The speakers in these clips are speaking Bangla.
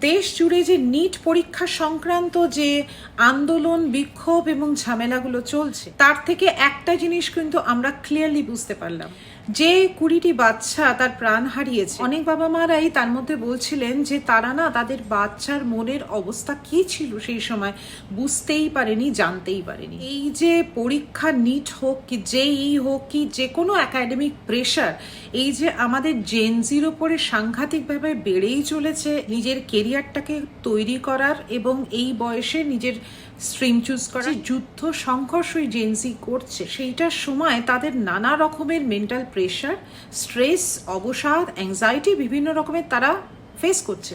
দেশ জুড়ে যে নিট পরীক্ষা সংক্রান্ত যে আন্দোলন, বিক্ষোভ এবং ঝামেলাগুলো চলছে, তার থেকে একটা জিনিস কিন্তু আমরা ক্লিয়ারলি বুঝতে পারলাম, যে 20টি বাচ্চা তার প্রাণ হারিয়েছে। অনেক বাবা মারাই তার মধ্যে বলছিলেন যে তারা না তাদের বাচ্চার মনের অবস্থা কি ছিল সেই সময় বুঝতেই পারেনি, জানতেই পারেনি। এই যে পরীক্ষা, নিট হোক কি জেই হোক কি যে কোনো একাডেমিক প্রেশার, এই যে আমাদের জেনজির ওপরে সাংঘাতিকভাবে বেড়েই চলেছে নিজের কেরিয়ারটাকে তৈরি করার এবং এই বয়সে নিজের স্ট্রিম চুজ করার যুদ্ধ সংঘর্ষই জেনজি করছে, সেইটার সময় তাদের নানা রকমের মেন্টাল প্রেশার, স্ট্রেস, অবসাদ, অ্যাংজাইটি বিভিন্ন রকমের তারা ফেস করছে।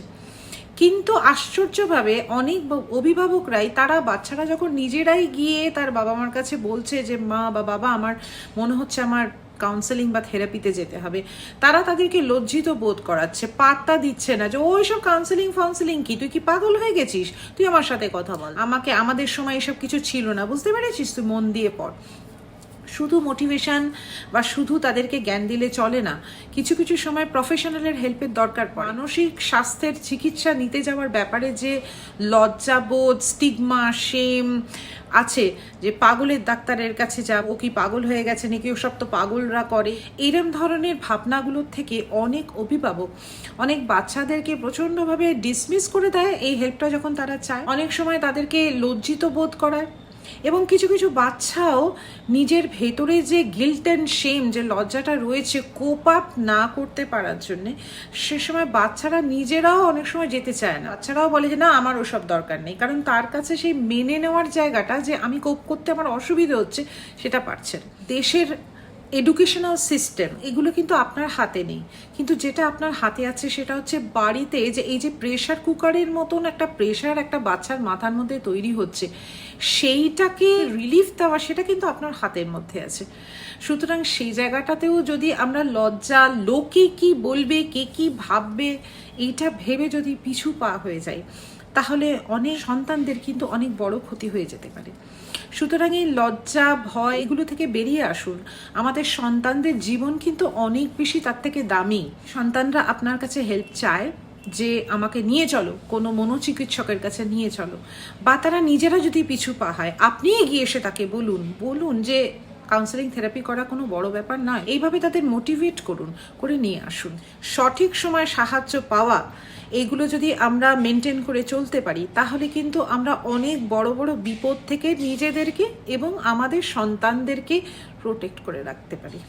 কিন্তু আশ্চর্যভাবে অনেক অভিভাবকরাই, তারা বাচ্চারা যখন নিজেরাই গিয়ে তার বাবা মার কাছে বলছে যে মা বা বাবা আমার মনে হচ্ছে আমার কাউন্সেলিং বা থেরাপিতে যেতে হবে, তারা তাদেরকে লজ্জিত বোধ করাচ্ছে, পাত্তা দিচ্ছে না যে ওইসব কাউন্সেলিং কি, তুই কি পাগল হয়ে গেছিস, তুই আমার সাথে কথা বল, আমাদের সময় এসব কিছু ছিল না, বুঝতে পেরেছিস, তুই মন দিয়ে পড়। শুধু মোটিভেশন বা শুধু তাদেরকে জ্ঞান দিলে চলে না, কিছু কিছু সময় প্রফেশনালের হেল্পের দরকার পড়ে। মানসিক স্বাস্থ্যের চিকিৎসা নিতে যাওয়ার ব্যাপারে যে লজ্জাবোধ, স্টিগমা, শেম আছে, যে পাগলের ডাক্তারের কাছে যাব, ও কি পাগল হয়ে গেছে নাকি, ওসব তো পাগলরা করে, এরম ধরনের ভাবনাগুলোর থেকে অনেক অভিভাবক অনেক বাচ্চাদেরকে প্রচণ্ডভাবে ডিসমিস করে দেয় এই হেল্পটা যখন তারা চায়। অনেক সময় তাদেরকে লজ্জিত বোধ করায় এবং কিছু কিছু বাচ্চাও নিজের ভেতরে যে গিল্ট অ্যান্ড শেম, যে লজ্জাটা রয়েছে কোপ আপ না করতে পারার জন্যে, সে সময় বাচ্চারা নিজেরাও অনেক সময় যেতে চায় না। বাচ্চারাও বলে যে না আমার ওসব দরকার নেই, কারণ তার কাছে সেই মেনে নেওয়ার জায়গাটা, যে আমি কোপ করতে আমার অসুবিধা হচ্ছে, সেটা পারছে না। দেশের এডুকেশনাল সিস্টেম এগুলো কিন্তু আপনার হাতে নেই, কিন্তু যেটা আপনার হাতে আছে সেটা হচ্ছে বাড়িতে যে এই যে প্রেশার কুকারের মতন একটা প্রেশার একটা বাচ্চার মাথার মধ্যে তৈরি হচ্ছে, সেইটাকে রিলিফ দেওয়া, সেটা কিন্তু আপনার হাতের মধ্যে আছে। সুতরাং সেই জায়গাটাতেও যদি আমরা লজ্জা, লোকে কি বলবে, কে কি ভাববে, এইটা ভেবে যদি পিছু পা হয়ে যায়, তাহলে অনেক সন্তানদের কিন্তু অনেক বড় ক্ষতি হয়ে যেতে পারে। সুতরাং এই লজ্জা, ভয় এগুলো থেকে বেরিয়ে আসুন। আমাদের সন্তানদের জীবন কিন্তু অনেক বেশি তার থেকে দামি। সন্তানরা আপনার কাছে হেল্প চায় যে আমাকে নিয়ে চলো, কোনো মনোচিকিৎসকের কাছে নিয়ে চলো, বা তারা নিজেরা যদি পিছু পা হয়, আপনি এগিয়ে এসে তাকে বলুন যে কাউন্সেলিং থেরাপি করা কোনো বড় ব্যাপার নয়। এইভাবে তাদের মোটিভেট করে নিয়ে আসুন। সঠিক সময় সাহায্য পাওয়া, এইগুলো যদি আমরা মেনটেন করে চলতে পারি, তাহলে কিন্তু আমরা অনেক বড় বড় বিপদ থেকে নিজেদেরকে এবং আমাদের সন্তানদেরকে প্রোটেক্ট করে রাখতে পারি।